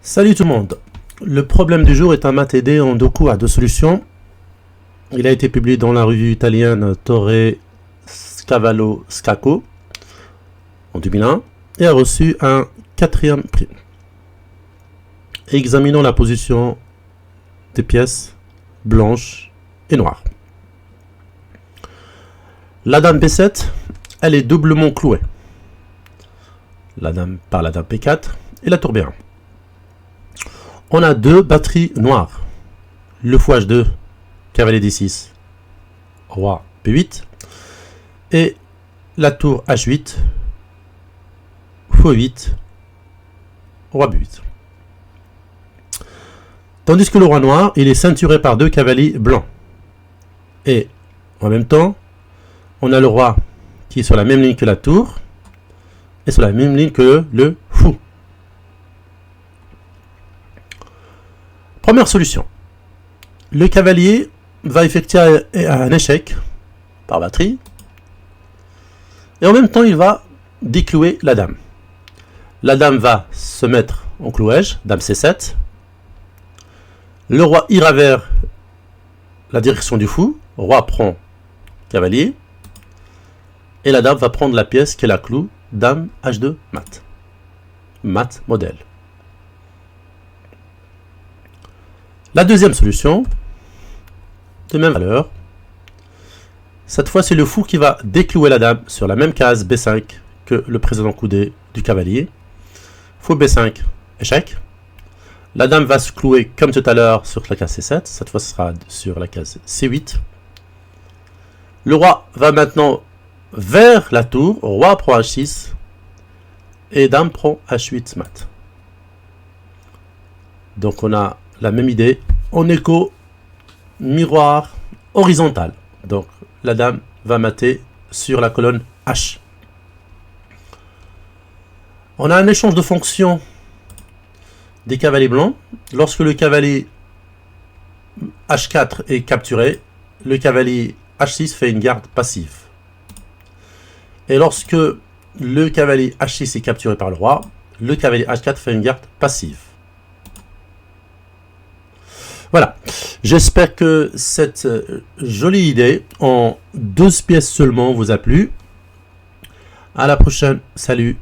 Salut tout le monde. Le problème du jour est un mat aidé en deux coups à deux solutions. Il a été publié dans la revue italienne Torre Scavallo Scacco en 2001 et a reçu un 4e prix. Examinons la position des pièces blanches et noires. La dame B7, elle est doublement clouée. La dame par la dame P4 et la tour B1. On a deux batteries noires. Le fou H2, cavalier D6, roi B8. Et la tour H8, fou E8, roi B8. Tandis que le roi noir, il est ceinturé par deux cavaliers blancs. Et en même temps, on a le roi qui est sur la même ligne que la tour et sur la même ligne que le fou. Première solution. Le cavalier va effectuer un échec par batterie et en même temps il va déclouer la dame. La dame va se mettre en clouage, dame C7. Le roi ira vers la direction du fou, roi prend cavalier et la dame va prendre la pièce qui est la clou, dame H2 mat. Mat modèle. La deuxième solution, de même valeur, cette fois c'est le fou qui va déclouer la dame sur la même case B5 que le précédent coup du cavalier. Fou B5, échec. La dame va se clouer comme tout à l'heure sur la case C7, cette fois ce sera sur la case C8. Le roi va maintenant vers la tour, roi prend H6 et dame prend H8 mat. Donc on a la même idée en écho miroir horizontal. Donc la dame va mater sur la colonne H. On a un échange de fonctions des cavaliers blancs. Lorsque le cavalier H4 est capturé, le cavalier H6 fait une garde passive. Et lorsque le cavalier H6 est capturé par le roi, le cavalier H4 fait une garde passive. Voilà, j'espère que cette jolie idée en 12 pièces seulement vous a plu. À la prochaine, salut.